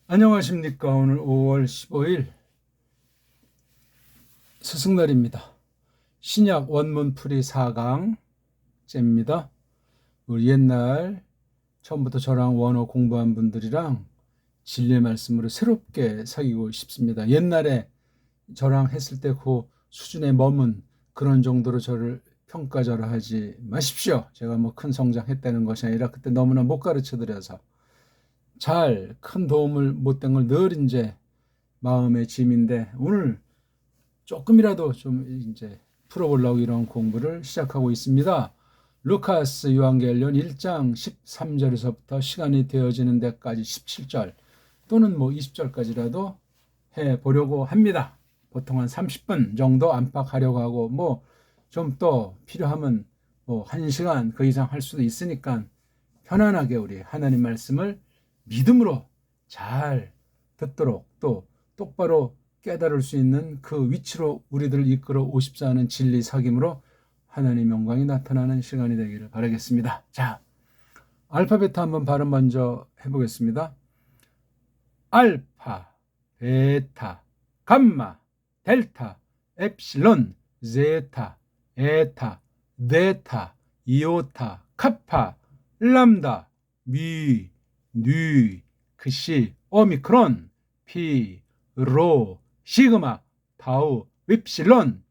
안녕하십니까. 오늘 5월 15일 스승날입니다. 신약 원문풀이 4강째입니다. 우리 옛날 처음부터 저랑 원어 공부한 분들이랑 진리의 말씀으로 새롭게 사귀고 싶습니다. 옛날에 저랑 했을 때 그 수준에 머문 그런 정도로 저를 평가절하하지 마십시오. 제가 뭐 큰 성장했다는 것이 아니라 그때 너무나 못 가르쳐 드려서 잘 큰 도움을 못 된 걸 늘 이제 마음의 짐인데, 오늘 조금이라도 좀 이제 풀어보려고 이런 공부를 시작하고 있습니다. 루카스 요한계시록 1장 13절에서부터 시간이 되어지는 데까지 17절 또는 뭐 20절까지라도 해보려고 합니다. 보통 한 30분 정도 안팎하려고 하고, 뭐 좀 또 필요하면 뭐 1시간 그 이상 할 수도 있으니까 편안하게 우리 하나님 말씀을 믿음으로 잘 듣도록, 또 똑바로 깨달을 수 있는 그 위치로 우리들을 이끌어 오십사 하는 진리 사귐으로 하나님 영광이 나타나는 시간이 되기를 바라겠습니다. 자, 알파벳 한번 발음 먼저 해보겠습니다. 알파, 베타, 감마, 델타, 엡실론, 제타, 에타, 데타, 이오타, 카파, 람다, 미, 뉴, 크시, 오미크론, 피, 로, 시그마, 타우, 윕실론,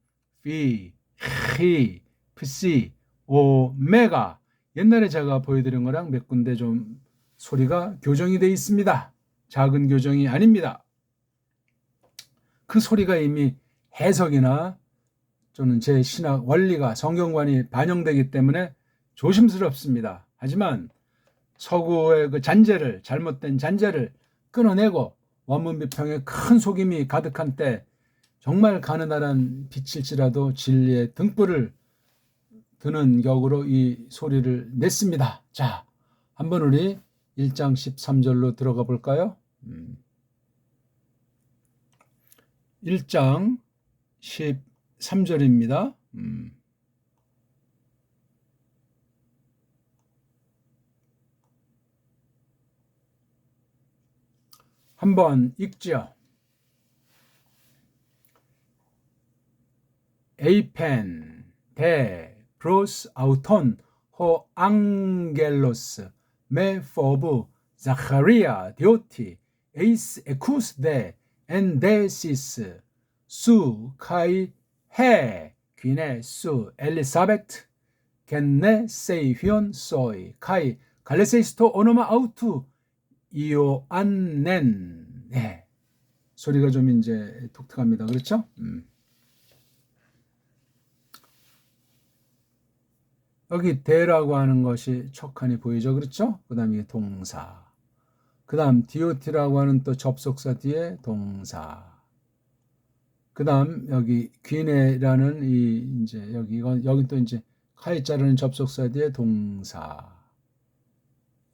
피, 히, 프시, 오메가. 옛날에 제가 보여드린 거랑 몇 군데 좀 소리가 교정이 되어 있습니다. 작은 교정이 아닙니다. 그 소리가 이미 해석이나 또는 제 신학 원리가 성경관이 반영되기 때문에 조심스럽습니다. 하지만 서구의 그 잔재를, 잘못된 잔재를 끊어내고 원문 비평에 큰 속임이 가득한 때 정말 가느다란 빛일지라도 진리의 등불을 드는 격으로 이 소리를 냈습니다. 자, 한번 우리 1장 13절로 들어가 볼까요? 1장 13절입니다. 한번 읽죠. 에이펜 데 프로스 아우톤 호 앙겔로스 메 포브 자카리아 디오티 에이스 에쿠스 데 엔데시스 수 카이 해 귀네 수 엘리사베트 겐네 세이휘온 소이 카이 갈레세이스토 오노마 아우투 이오안넨. 네, 소리가 좀 이제 독특합니다. 그렇죠? 여기 대라고 하는 것이 척하니 보이죠. 그렇죠? 그 다음 이게 동사. 그 다음 디오티라고 하는 또 접속사 뒤에 동사. 그 다음 여기 귀네라는 이 이제 여기 또 이제 카이자라는 접속사 뒤에 동사.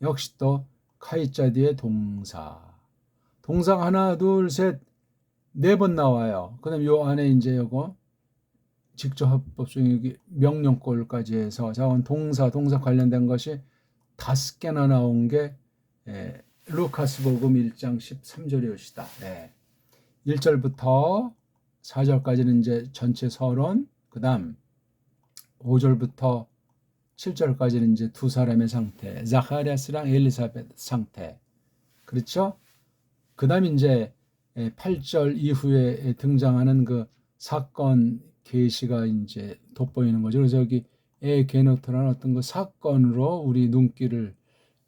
역시 또 카이자 뒤에 동사. 동사가 하나, 둘, 셋, 네 번 나와요. 그 다음 요 안에 이제 요거 직접 합법 중에 여기 명령꼴까지 해서 자원 동사 관련된 것이 5개나 나온 게 루카스복음 1장 13절이었다. 1절부터 4절까지는 이제 전체 서론, 그 다음 5절부터 7절까지는 이제 두 사람의 상태, 자카리아스랑 엘리사벳 상태. 그렇죠? 그 다음 이제 8절 이후에 등장하는 그 사건 계시가 이제 돋보이는 거죠. 그래서 여기 에게노트라는 어떤 그 사건으로 우리 눈길을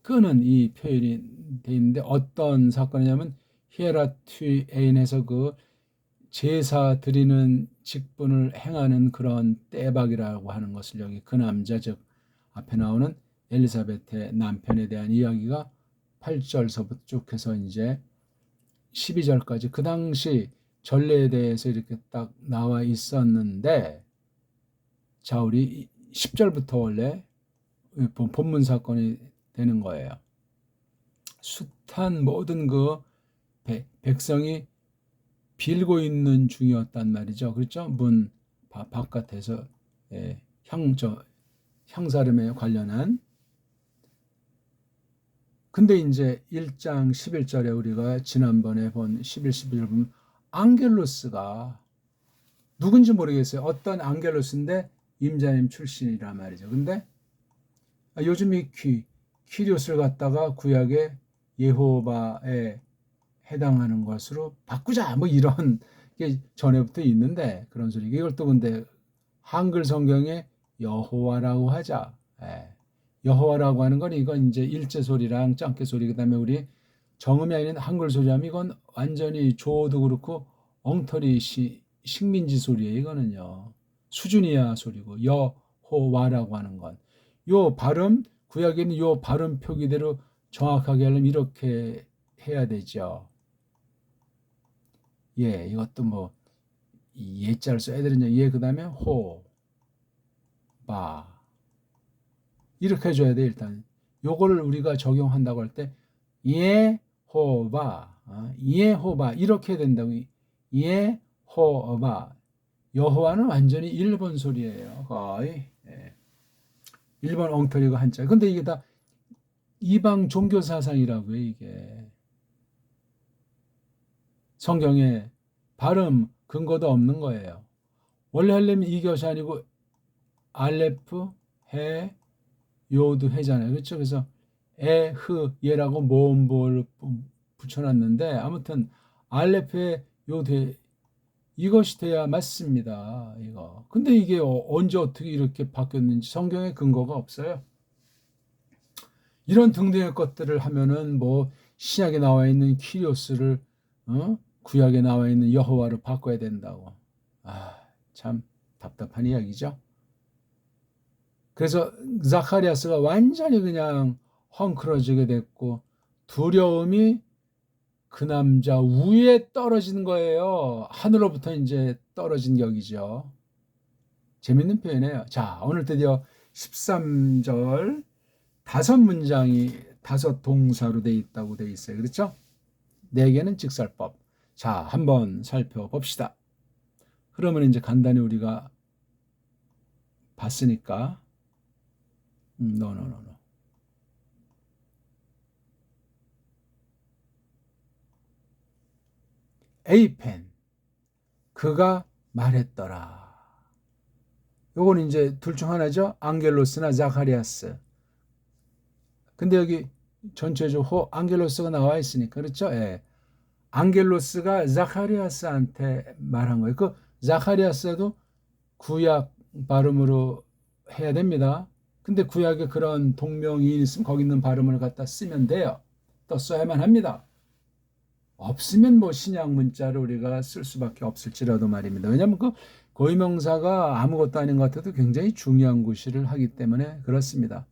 끄는 이 표현이 돼 있는데, 어떤 사건이냐면 히에라투에인에서 그 제사 드리는 직분을 행하는 그런 떼박이라고 하는 것을, 여기 그 남자, 즉 앞에 나오는 엘리사벳의 남편에 대한 이야기가 8절서부터 쭉 해서 이제 12절까지 그 당시 전례에 대해서 이렇게 딱 나와 있었는데, 자, 우리 10절부터 원래 본문 사건이 되는 거예요. 숱한 모든 그 백성이 빌고 있는 중이었단 말이죠. 그렇죠? 문 바깥에서 향사름에 관련한. 근데 이제 1장 11절에 우리가 지난번에 본 11, 11절 보면 앙겔로스가 누군지 모르겠어요. 어떤 앙겔로스인데 임자님 출신이란 말이죠. 근데 요즘 이 키리오스를 갖다가 구약의 예호바에 해당하는 것으로 바꾸자 뭐 이런 게 전에부터 있는데 그런 소리. 이걸 또 근데 한글 성경에 여호와라고 하자. 예. 여호와라고 하는 건 이건 이제 일제 소리랑 짱깨 소리 그다음에 우리 정음이 아닌 한글 소리하면 이건 완전히 조어도 그렇고 엉터리 식민지 소리예요. 이거는요. 수준이야 소리고 여호와라고 하는 건 요 발음 구약에는 요 발음 표기대로 정확하게 하려면 이렇게 해야 되죠. 예, 이것도 뭐 예자를 써야 되는데 예 그다음에 바 이렇게 해줘야 돼. 일단 요거를 우리가 적용한다고 할 때 예호바 예호바 이렇게 된다고. 예호바 여호와는 완전히 일본 소리예요. 거의 일본 엉터리가 한자. 근데 이게 다 이방 종교 사상이라고요. 이게 성경에 발음 근거도 없는 거예요. 원래 하려면 이 것이 아니고 알레프 해 요도 해잖아요. 그렇죠? 그래서 에흐 예라고 모음보를 붙여놨는데 아무튼 알레프에 요돼 이것이 돼야 맞습니다. 이거. 근데 이게 언제 어떻게 이렇게 바뀌었는지 성경에 근거가 없어요. 이런 등등의 것들을 하면은 뭐 신약에 나와 있는 키리오스를 구약에 나와 있는 여호와로 바꿔야 된다고. 참 답답한 이야기죠. 그래서 자카리아스가 완전히 그냥 헝클어지게 됐고 두려움이 그 남자 위에 떨어진 거예요. 하늘로부터 이제 떨어진 격이죠. 재밌는 표현이에요. 자, 오늘 드디어 13절 5문장이 5 동사로 돼 있다고 돼 있어요. 그렇죠? 4개는 직설법. 자, 한번 살펴봅시다. 그러면 이제 간단히 우리가 봤으니까 no. 에이펜 그가 말했더라. 요건 이제 둘 중 하나죠. 앙겔로스나 자카리아스. 근데 여기 전체적으로 앙겔로스가 나와 있으니까 그렇죠? 예. 앙겔로스가 자카리아스한테 말한 거예요. 그 자카리아스도 구약 발음으로 해야 됩니다. 근데 구약에 그런 동명이인 있으면 거기 있는 발음을 갖다 쓰면 돼요. 또 써야만 합니다. 없으면 뭐 신약 문자를 우리가 쓸 수밖에 없을지라도 말입니다. 왜냐하면 그 고유명사가 아무것도 아닌 것 같아도 굉장히 중요한 구실을 하기 때문에 그렇습니다.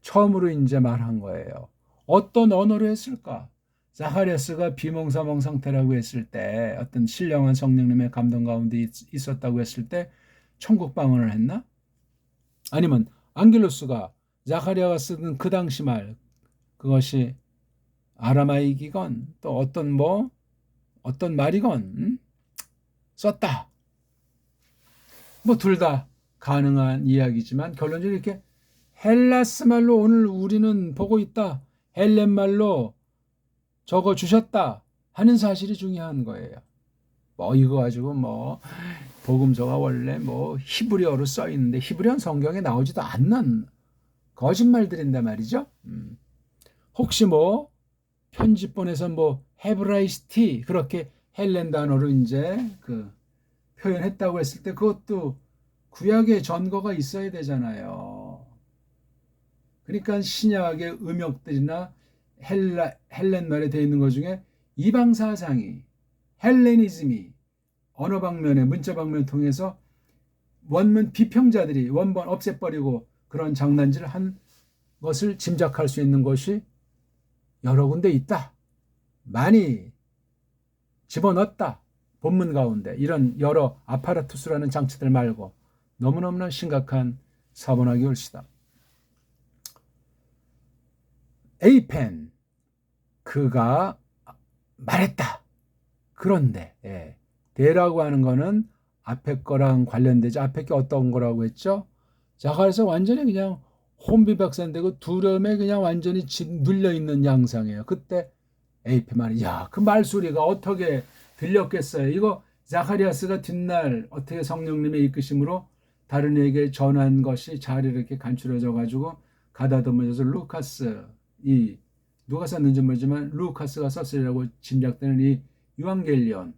처음으로 이제 말한 거예요. 어떤 언어로 했을까? 자카리아스가 비몽사몽 상태라고 했을 때 어떤 신령한 성령님의 감동 가운데 있었다고 했을 때 천국 방언을 했나? 아니면 앙겔로스가 자카리아가 쓰던 그 당시 말 그것이 아라마이기건 또 어떤 말이건 썼다. 뭐 둘 다 가능한 이야기지만 결론적으로 이렇게 헬라스 말로 오늘 우리는 보고 있다. 헬렌 말로 적어 주셨다 하는 사실이 중요한 거예요. 뭐 이거 가지고 뭐 복음서가 원래 뭐 히브리어로 써 있는데 히브리어는 성경에 나오지도 않는 거짓말들인데 말이죠. 혹시 뭐 편집본에서 뭐 헤브라이스티 그렇게 헬렌 단어로 이제 그 표현했다고 했을 때 그것도 구약의 전거가 있어야 되잖아요. 그러니까 신약의 음역들이나 헬렌 말에 되어 있는 것 중에 이방 사상이 헬레니즘이 언어 방면에 문자 방면을 통해서 원문 비평자들이 원본 없애버리고 그런 장난질을 한 것을 짐작할 수 있는 것이 여러 군데 있다. 많이 집어넣었다. 본문 가운데 이런 여러 아파라투스라는 장치들 말고 너무너무나 심각한 사본학의 올시다. 에이펜 그가 말했다. 그런데 대라고 하는 거는 앞에 거랑 관련되지. 앞에 게 어떤 거라고 했죠? 자, 그래서 완전히 그냥 혼비백산되고 두려움에 그냥 완전히 눌려있는 양상이에요. 그때 에이페 말이 그 말소리가 어떻게 들렸겠어요. 이거 자카리아스가 뒷날 어떻게 성령님의 이끄심으로 다른 이에게 전한 것이 잘 이렇게 간추려져 가지고 가다듬어져서 루카스, 이 누가 썼는지 모르지만 루카스가 썼으리라고 짐작되는 이 유앙겔리온,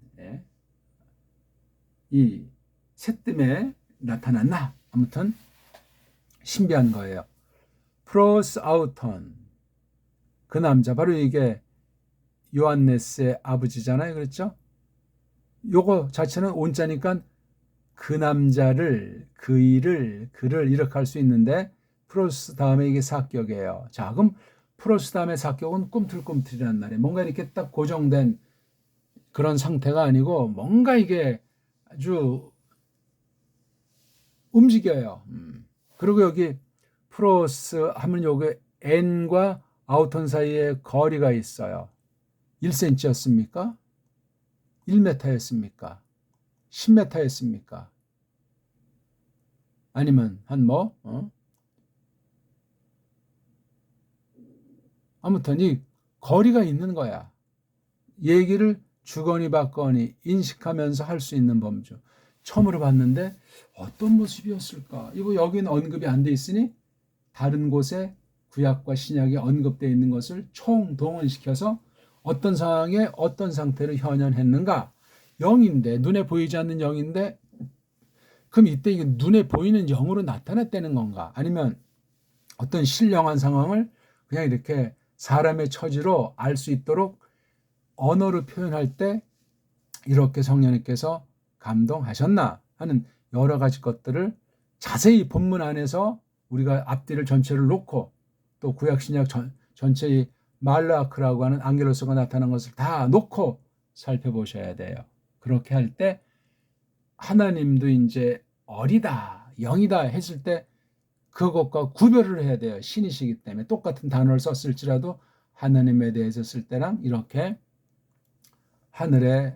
이 새뜸에 나타났나? 아무튼 신비한 거예요. 프로스 아우턴, 그 남자 바로 이게 요한네스의 아버지잖아요. 그렇죠? 요거 자체는 온자니까 그 남자를, 그 일을, 그를 이렇게 할 수 있는데 프로스 다음에 이게 사격이에요. 자, 그럼 프로스 다음에 사격은 꿈틀꿈틀이란 말이에요. 뭔가 이렇게 딱 고정된 그런 상태가 아니고 뭔가 이게 아주 움직여요. 그리고 여기 프로스 하면 여기 N과 아우턴 사이에 거리가 있어요. 1cm였습니까? 1m였습니까? 10m였습니까? 아니면 한 아무튼 이 거리가 있는 거야. 얘기를 주거니 받거니 인식하면서 할 수 있는 범주. 처음으로 봤는데 어떤 모습이었을까? 이거 여기는 언급이 안 돼 있으니 다른 곳에 구약과 신약이 언급되어 있는 것을 총동원시켜서 어떤 상황에 어떤 상태로 현현했는가? 영인데, 눈에 보이지 않는 영인데, 그럼 이때 이게 눈에 보이는 영으로 나타났다는 건가? 아니면 어떤 신령한 상황을 그냥 이렇게 사람의 처지로 알 수 있도록 언어로 표현할 때 이렇게 성령님께서 감동하셨나 하는 여러 가지 것들을 자세히 본문 안에서 우리가 앞뒤를 전체를 놓고 또 구약신약 전체의 말라크라고 하는 앙겔로스가 나타난 것을 다 놓고 살펴보셔야 돼요. 그렇게 할 때 하나님도 이제 어리다, 영이다 했을 때 그것과 구별을 해야 돼요. 신이시기 때문에 똑같은 단어를 썼을지라도 하나님에 대해서 쓸 때랑 이렇게 하늘에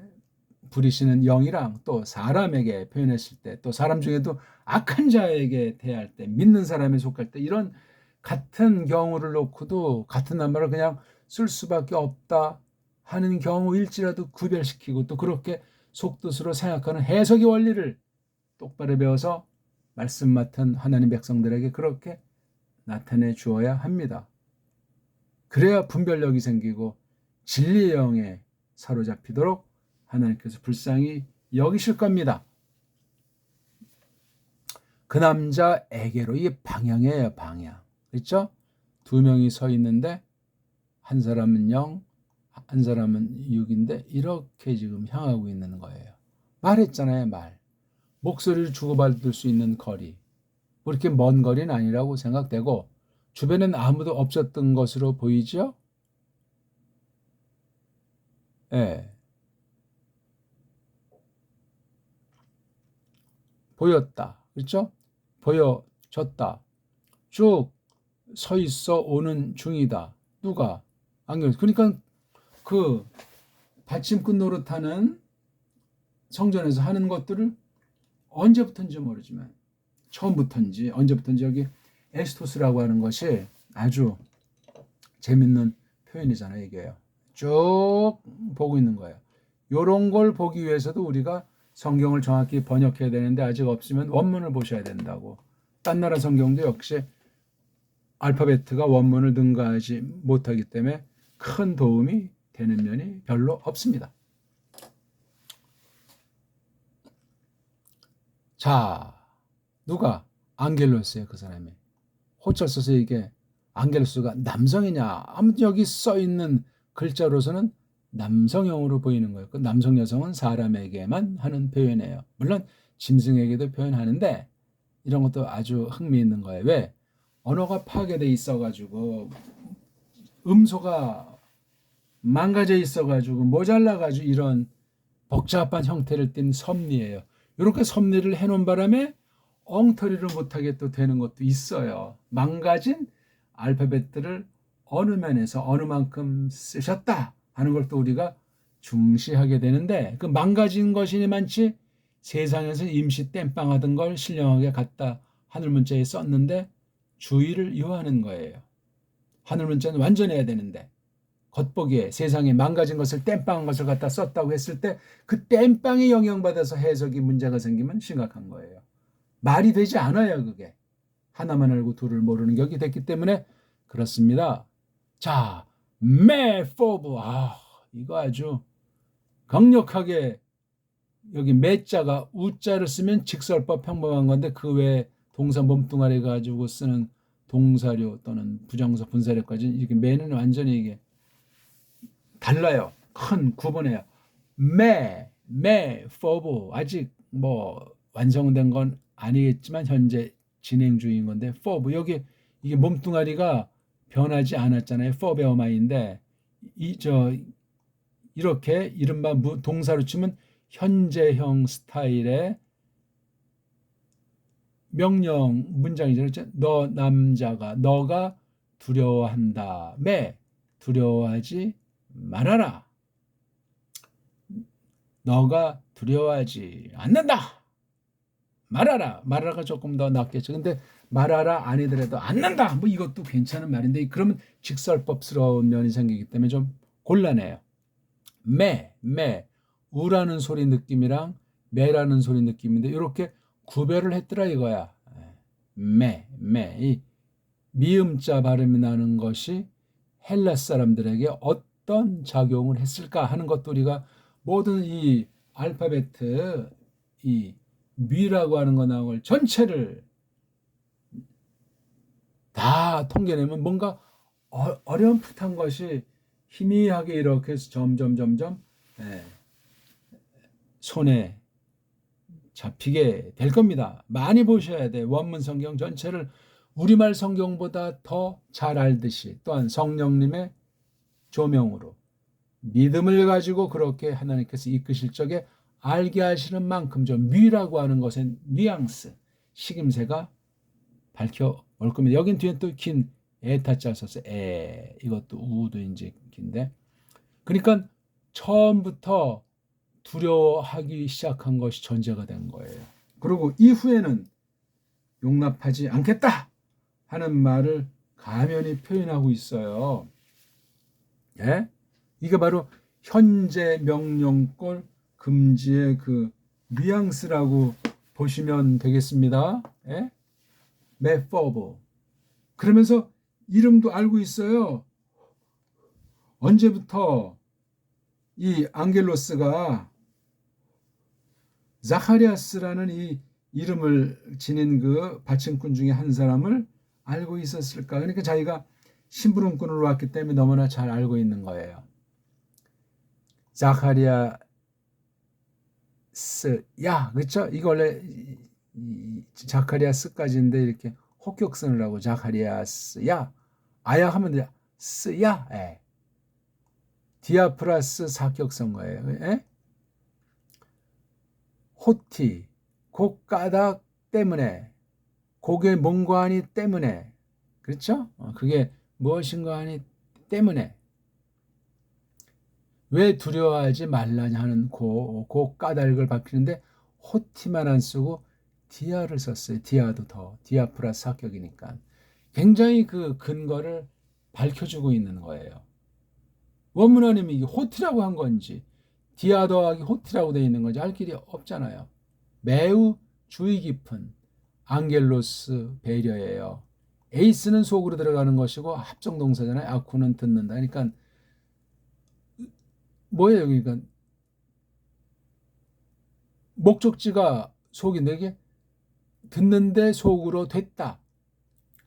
부리시는 영이랑 또 사람에게 표현했을 때 또 사람 중에도 악한 자에게 대할 때 믿는 사람에 속할 때 이런 같은 경우를 놓고도 같은 낱말을 그냥 쓸 수밖에 없다 하는 경우일지라도 구별시키고 또 그렇게 속뜻으로 생각하는 해석의 원리를 똑바로 배워서 말씀 맡은 하나님 백성들에게 그렇게 나타내 주어야 합니다. 그래야 분별력이 생기고 진리의 영에 사로잡히도록 하나님께서 불쌍히 여기실 겁니다. 그 남자에게로 이 방향이에요. 방향. 그렇죠? 두 명이 서 있는데 한 사람은 영, 한 사람은 육인데 이렇게 지금 향하고 있는 거예요. 말했잖아요. 말. 목소리를 주고받을 수 있는 거리. 그렇게 먼 거리는 아니라고 생각되고 주변엔 아무도 없었던 것으로 보이죠? 예. 보였다. 그렇죠? 보여졌다. 쭉 서 있어 오는 중이다. 누가? 안경. 그러니까 그 받침꾼 노릇하는 성전에서 하는 것들을 언제부터인지 모르지만 처음부터인지 언제부터인지 여기 에스토스라고 하는 것이 아주 재밌는 표현이잖아요. 이게요. 쭉 보고 있는 거예요. 이런 걸 보기 위해서도 우리가 성경을 정확히 번역해야 되는데 아직 없으면 원문을 보셔야 된다고. 딴 나라 성경도 역시 알파벳가 원문을 능가하지 못하기 때문에 큰 도움이 되는 면이 별로 없습니다. 자, 누가? 앙겔로스예요. 그 사람이. 호철 써서 이게 앙겔로스가 남성이냐? 아무튼 여기 써 있는 글자로서는 남성형으로 보이는 거예요. 그 남성 여성은 사람에게만 하는 표현이에요. 물론 짐승에게도 표현하는데 이런 것도 아주 흥미있는 거예요. 왜? 언어가 파괴돼 있어가지고 음소가 망가져 있어가지고 모자라가지고 이런 복잡한 형태를 띈 섭리예요. 이렇게 섭리를 해놓은 바람에 엉터리를 못하게 또 되는 것도 있어요. 망가진 알파벳들을 어느 면에서 어느 만큼 쓰셨다 하는 걸 또 우리가 중시하게 되는데 그 망가진 것이니만치 세상에서 임시 땜빵하던 걸 신령하게 갖다 하늘 문자에 썼는데 주의를 요하는 거예요. 하늘 문자는 완전해야 되는데 겉보기에 세상에 망가진 것을 땜빵한 것을 갖다 썼다고 했을 때 그 땜빵에 영향받아서 해석이 문제가 생기면 심각한 거예요. 말이 되지 않아요. 그게 하나만 알고 둘을 모르는 격이 됐기 때문에 그렇습니다. 자, 매포브, 이거 아주 강력하게 여기 매자가 우자를 쓰면 직설법 평범한 건데 그 외에 동사 몸뚱아리 가지고 쓰는 동사료 또는 부정사 분사료까지 이렇게 매는 완전히 이게 달라요. 큰 구분해요. 포브 아직 뭐 완성된 건 아니겠지만 현재 진행 중인 건데 포브 여기 이게 몸뚱아리가 변하지 않았잖아요. 포베어마인데 이렇게 이른바 동사로 치면 현재형 스타일의 명령 문장이죠. 너 남자가 너가 두려워한다. 두려워하지 말아라. 너가 두려워하지 않는다. 말아라가 조금 더 낫겠죠. 근데 말아라 아니더라도 않는다. 뭐 이것도 괜찮은 말인데 그러면 직설법스러운 면이 생기기 때문에 좀 곤란해요. 우라는 소리 느낌이랑 매라는 소리 느낌인데 이렇게 구별을 했더라 이거야. 이 미음자 발음이 나는 것이 헬라 사람들에게 어떤 작용을 했을까 하는 것도 우리가 모든 이 알파벳 이 미라고 하는 거 나온 걸 전체를 다 통계내면 뭔가 어렴풋한 것이 희미하게 이렇게 해서 점점 손에 잡히게 될 겁니다. 많이 보셔야 돼. 원문 성경 전체를 우리말 성경보다 더 잘 알듯이 또한 성령님의 조명으로 믿음을 가지고 그렇게 하나님께서 이끄실 적에 알게 하시는 만큼 좀 미라고 하는 것의 뉘앙스, 식임새가 밝혀올 겁니다. 여긴 뒤에 또 긴 에타자 써서 이것도 우도 이제 긴데 그러니까 처음부터 두려워하기 시작한 것이 전제가 된 거예요. 그리고 이후에는 용납하지 않겠다 하는 말을 가면히 표현하고 있어요. 예? 이게 바로 현재 명령꼴 금지의 그 뉘앙스라고 보시면 되겠습니다. 예? 메포브. 그러면서 이름도 알고 있어요. 언제부터 이 앙겔로스가 자카리아스라는 이 이름을 지닌 그 받침꾼 중에 한 사람을 알고 있었을까? 그러니까 자기가 심부름꾼으로 왔기 때문에 너무나 잘 알고 있는 거예요. 자카리아스, 그렇죠? 이거 원래 자카리아스까지인데 이렇게 혹격선을 하고 자카리아스야, 아야 하면 돼. 스야, 디아프라스 사격선 거예요. 호티, 곡가닥 때문에, 곡의 뭔가 하니 때문에, 그렇죠? 그게 무엇인가 하니 때문에 왜 두려워하지 말라냐 하는 곡가닥을 밝히는데 호티만 안 쓰고 디아를 썼어요. 디아도 더 디아프라스 사격이니까 굉장히 그 근거를 밝혀주고 있는 거예요. 원문 안에 이게 호티라고 한 건지 디아 더하기 호티라고 되어 있는 건지 알 길이 없잖아요. 매우 주의 깊은 앙겔로스 배려예요. 에이스는 속으로 들어가는 것이고 합성동사잖아요. 아쿠는 듣는다. 그러니까 뭐예요? 그러니까 목적지가 속인데 이게 듣는데 속으로 됐다.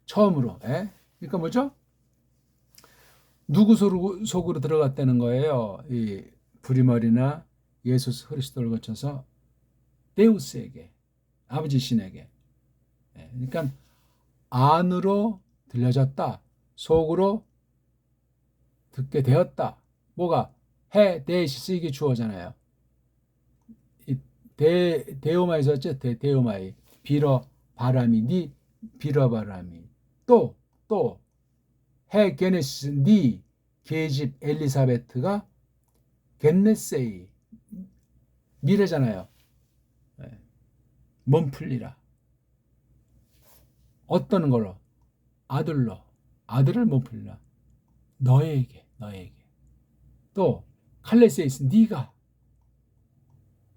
처음으로. 그러니까 뭐죠? 누구 속으로 들어갔다는 거예요. 이 부리머리나 예수 그리스도를 거쳐서 데우스에게, 아버지 신에게. 그러니까 안으로 들려졌다. 속으로 듣게 되었다. 뭐가? 데이시스 이게 주어잖아요. 데오마이 썼죠? 데오마이. 빌어 바람이, 니 빌어 바람이. 또 게네시스, 니 계집 엘리사베트가 겟네세이 미래잖아요. 몸 풀리라. 어떤 걸로? 아들로, 아들을 못 불러. 너에게. 또 칼레세이스, 네가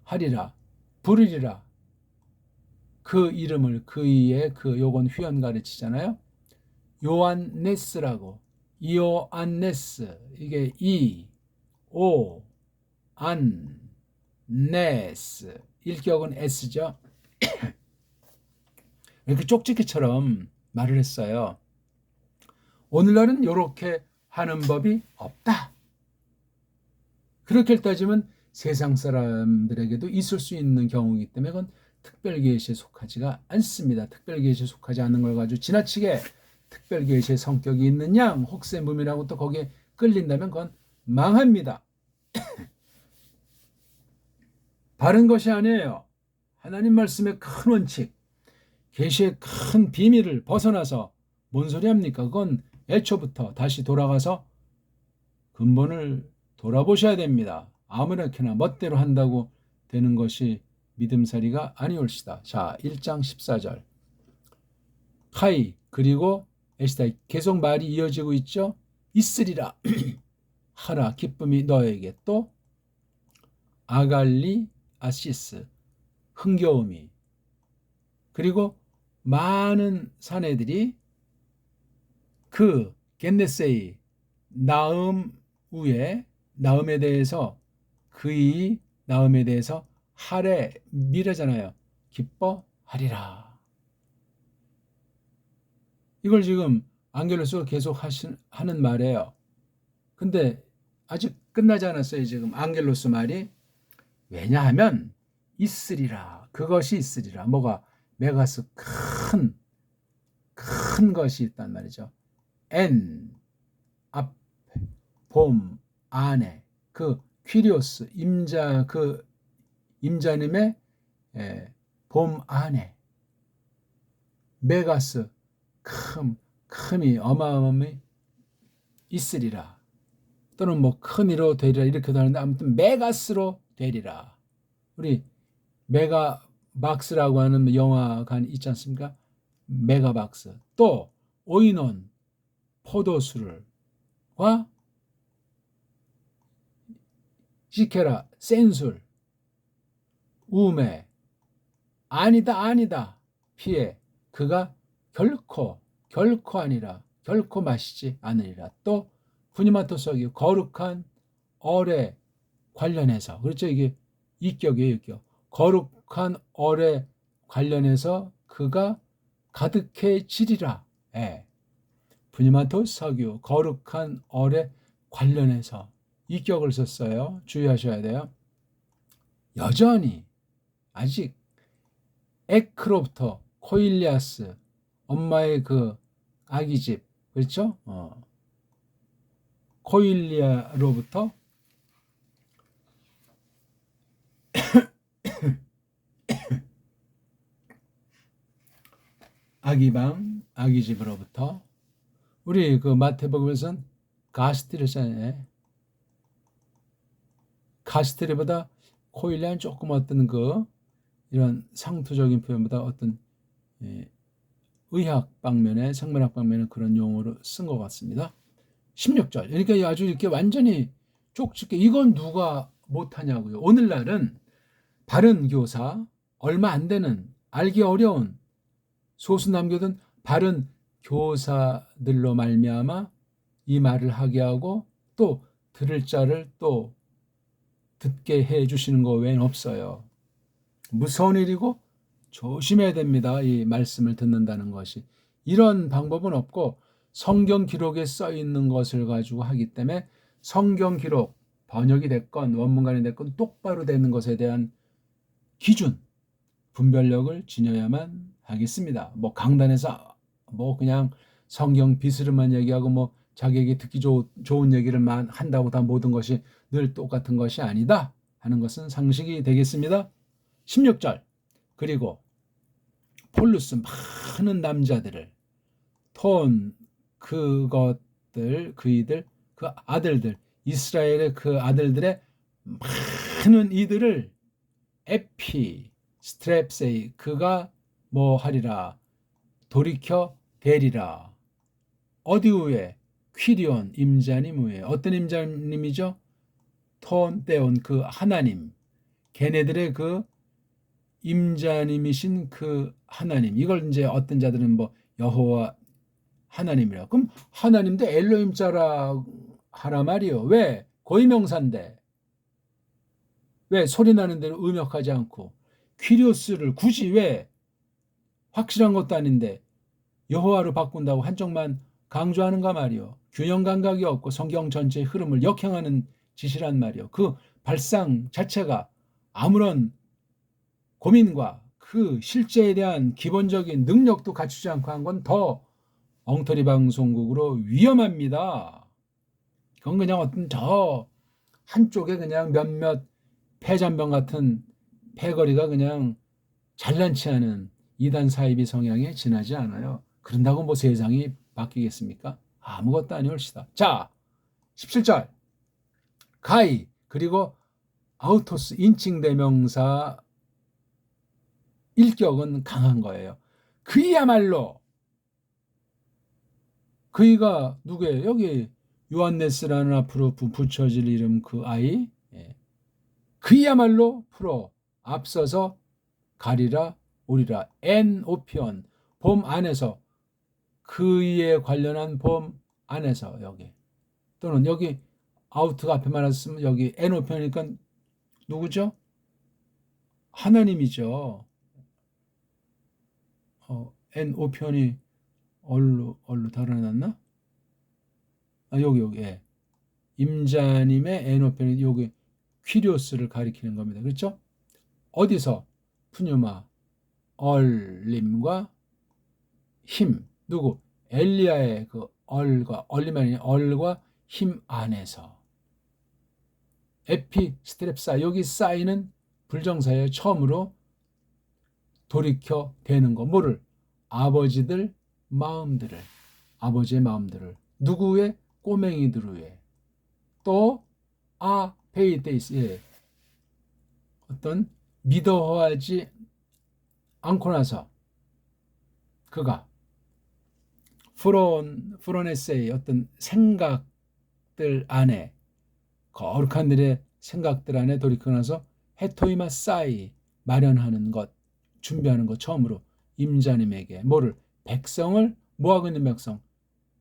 하리라, 부르리라. 그 이름을, 그이의 그 요건 휘연 가르치잖아요. 요안네스라고. 이오안네스, 이게 이, 오, 안, 네스. 일격은 S죠. 이렇게 쪽지기처럼 말을 했어요. 오늘날은 이렇게 하는 법이 없다. 그렇게 따지면 세상 사람들에게도 있을 수 있는 경우이기 때문에 그건 특별계시에 속하지가 않습니다. 특별계시에 속하지 않는 걸 가지고 지나치게 특별계시의 성격이 있는 양 혹세무민하고 또 거기에 끌린다면 그건 망합니다. 바른 것이 아니에요. 하나님 말씀의 큰 원칙, 계시의 큰 비밀을 벗어나서 뭔 소리 합니까? 그건 애초부터 다시 돌아가서 근본을 돌아보셔야 됩니다. 아무렇게나 멋대로 한다고 되는 것이 믿음살이가 아니올시다. 자, 1장 14절. 카이, 그리고 에시다. 계속 말이 이어지고 있죠. 있으리라. 하라, 기쁨이 너에게. 또 아갈리 아시스, 흥겨움이. 그리고 많은 사내들이 그 겟네세이 나음 후에 나음에 대해서 그의 나음에 대해서 하래 미래잖아요. 기뻐하리라. 이걸 지금 안겔로스가 계속 하는 말이에요. 근데 아직 끝나지 않았어요. 지금 안겔로스 말이. 왜냐하면 있으리라. 그것이 있으리라. 뭐가? 메가스, 큰 것이 있단 말이죠. 엔, 앞, 봄, 안에. 그 퀴리오스, 임자, 그 임자님의 봄 안에. 메가스, 큼이 어마어마함이 있으리라. 또는 뭐 큰이로 되리라 이렇게도 하는데 아무튼 메가스로 되리라. 우리 메가박스라고 하는 영화가 있지 않습니까? 메가박스. 또 오이논, 포도술과 시케라, 센술, 우메. 아니다 피해. 그가 결코 아니라 결코 마시지 않으리라. 또 후니마토스하기 거룩한 얼에 관련해서, 그렇죠? 이게 이격이에요. 이격. 거룩한 얼에 관련해서 그가 가득해지리라. 후니마토스 석유 거룩한 얼에 관련해서 이격을 썼어요. 주의하셔야 돼요. 여전히 아직 에크로부터 코일리아스, 엄마의 그 아기 집, 그렇죠? 코일리아로부터 아기방, 아기 집으로부터. 우리 그 마태복음에서는 가스티르잖아요. 가스티르보다 코일리아는 조금 어떤 그 이런 상투적인 표현보다 어떤 의학 방면에, 생물학 방면에 그런 용어로 쓴 것 같습니다. 16절. 그러니까 아주 이렇게 완전히 쪽집게, 이건 누가 못하냐고요. 오늘날은 바른 교사, 얼마 안 되는, 알기 어려운, 소수 남겨둔 바른 교사들로 말미암아 이 말을 하게 하고 또 들을 자를 또 듣게 해 주시는 거 외엔 없어요. 무서운 일이고 조심해야 됩니다. 이 말씀을 듣는다는 것이. 이런 방법은 없고 성경 기록에 써 있는 것을 가지고 하기 때문에 성경 기록, 번역이 됐건 원문간이 됐건 똑바로 되는 것에 대한 기준, 분별력을 지녀야만 하겠습니다. 뭐 강단에서 뭐 그냥 성경 비스름한 얘기하고 뭐 자기에게 듣기 좋은 얘기를만 한다고 다 모든 것이 늘 똑같은 것이 아니다 하는 것은 상식이 되겠습니다. 16절. 그리고 폴루스, 많은 남자들을, 톤, 그것들, 그이들, 그 아들들, 이스라엘의 그 아들들의 많은 이들을 에피, 스트랩세이, 그가 뭐 하리라, 돌이켜 대리라. 어디 후에? 퀴리온, 임자님 후에. 어떤 임자님이죠? 톤 떼온 그 하나님. 걔네들의 그 임자님이신 그 하나님. 이걸 이제 어떤 자들은 뭐 여호와 하나님이라. 그럼 하나님도 엘로힘자라 하라 말이요. 왜? 고유명사인데. 왜 소리 나는 대로 음역하지 않고 퀴리오스를 굳이 왜 확실한 것도 아닌데 여호와로 바꾼다고 한쪽만 강조하는가 말이요. 균형 감각이 없고 성경 전체의 흐름을 역행하는 짓이란 말이요. 그 발상 자체가 아무런 고민과 그 실제에 대한 기본적인 능력도 갖추지 않고 한 건 더 엉터리 방송국으로 위험합니다. 그건 그냥 어떤 저 한쪽에 그냥 몇몇 폐잔병 같은 패거리가 그냥 잘난치 않은 이단 사이비 성향에 지나지 않아요. 그런다고 뭐 세상이 바뀌겠습니까? 아무것도 아니올시다. 자, 17절 가이 그리고 아우토스 인칭 대명사 일격은 강한 거예요. 그야말로 그이가 누구예요? 여기 요한네스라는 앞으로 붙여질 이름 그 아이 그야말로 프로 앞서서 가리라 오리라 엔오피언 봄 안에서 그에 관련한 봄 안에서 여기 또는 여기 아우트가 앞에 말했으면 여기 엔오피언이니까 누구죠? 하나님이죠. 엔오피언이 얼로 달아났나? 여기 예. 임자님의 엔오피언이 여기 퀴리오스를 가리키는 겁니다. 그렇죠? 어디서? 푸뉴마 얼림과 힘 누구? 엘리야의 그 얼림이 얼과 힘 안에서 에피스트랩사 여기 쌓이는 불정사의 처음으로 돌이켜 대는 거 뭐를? 아버지의 마음들을 누구의? 꼬맹이들 위해 또 페이데이스 어떤 믿어하지 않고 나서 그가 프로네세의 어떤 생각들 안에 거룩한 들의 생각들 안에 돌이켜 나서 헤토이마 사이 마련하는 것 준비하는 것 처음으로 임자님에게 뭐를? 백성을 뭐하고 있는 백성?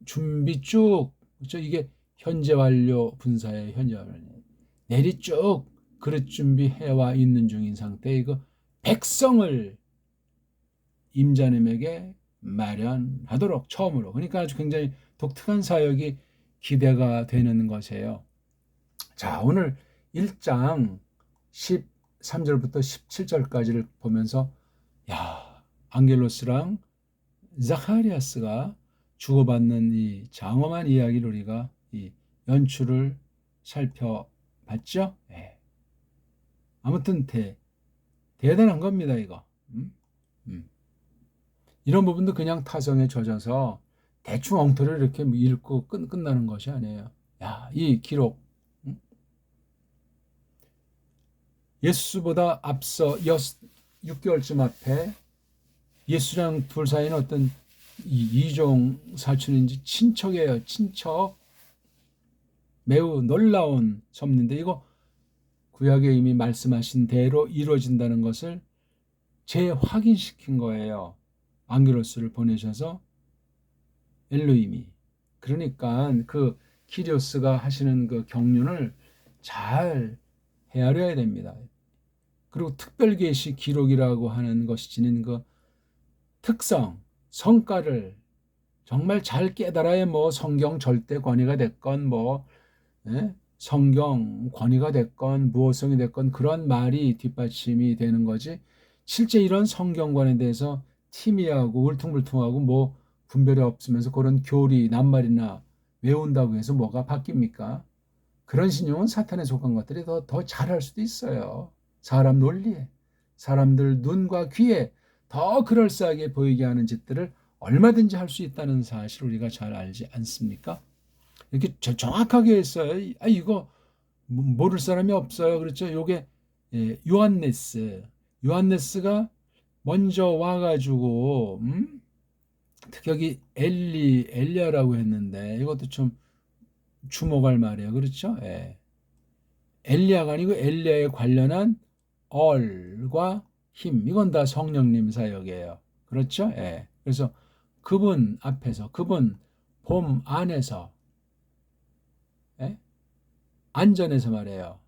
준비 쭉 그렇죠? 이게 현재 완료 분사의 현재 완료 내리 쭉 그릇 준비해와 있는 중인 상태의 그 백성을 임자님에게 마련하도록 처음으로 그러니까 아주 굉장히 독특한 사역이 기대가 되는 것이에요. 자 오늘 1장 13절부터 17절까지를 보면서 안겔로스랑 자카리아스가 주고받는 이 장엄한 이야기를 우리가 이 연출을 살펴봤죠. 아무튼 대단한 겁니다 이거. 이런 부분도 그냥 타성에 젖어서 대충 엉터리를 이렇게 읽고 끝나는 것이 아니에요. 이 기록 예수보다 앞서 6개월쯤 앞에 예수랑 둘 사이는 어떤 이종 사촌인지 친척이에요. 친척. 매우 놀라운 섭리인데 이거 구약에 이미 말씀하신 대로 이루어진다는 것을 재확인시킨 거예요. 안겔로스를 보내셔서 엘로힘이. 그러니까 그 키리오스가 하시는 그 경륜을 잘 헤아려야 됩니다. 그리고 특별계시 기록이라고 하는 것이 지닌 그 특성, 성과를 정말 잘 깨달아야 뭐 성경 절대 권위가 됐건 성경 권위가 됐건 무호성이 됐건 그런 말이 뒷받침이 되는 거지 실제 이런 성경관에 대해서 티미하고 울퉁불퉁하고 뭐 분별이 없으면서 그런 교리 낱말이나 외운다고 해서 뭐가 바뀝니까? 그런 신용은 사탄에 속한 것들이 더 잘할 수도 있어요. 사람 논리에 사람들 눈과 귀에 더 그럴싸하게 보이게 하는 짓들을 얼마든지 할 수 있다는 사실을 우리가 잘 알지 않습니까? 이렇게 정확하게 했어요. 이거 모를 사람이 없어요. 그렇죠? 요게 요한네스가 먼저 와가지고 특히 여기 엘리야라고 했는데 이것도 좀 주목할 말이에요. 그렇죠? 예. 엘리야가 아니고 엘리야에 관련한 얼과 힘, 이건 다 성령님 사역이에요. 그렇죠? 예. 그래서 그분 앞에서, 그분 봄 안에서, 예? 안전에서 말이에요.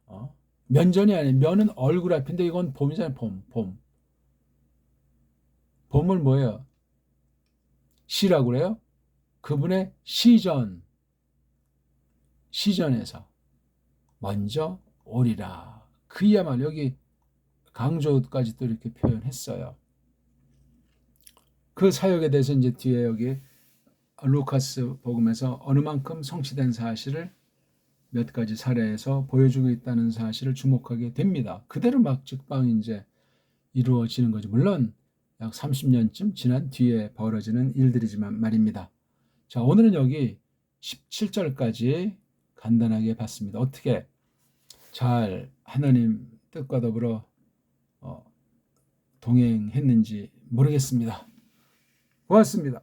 면전이 아니에요. 면은 얼굴 앞인데 이건 봄이잖아요. 봄. 봄을 뭐예요? 시라고 그래요? 그분의 시전에서 먼저 오리라. 그야말로 여기 강조까지 또 이렇게 표현했어요. 그 사역에 대해서 이제 뒤에 여기 루카스 복음에서 어느 만큼 성취된 사실을 몇 가지 사례에서 보여주고 있다는 사실을 주목하게 됩니다. 그대로 막 즉방 이제 이루어지는 거죠. 물론 약 30년쯤 지난 뒤에 벌어지는 일들이지만 말입니다. 자, 오늘은 여기 17절까지 간단하게 봤습니다. 어떻게 잘 하나님 뜻과 더불어 동행했는지 모르겠습니다. 고맙습니다.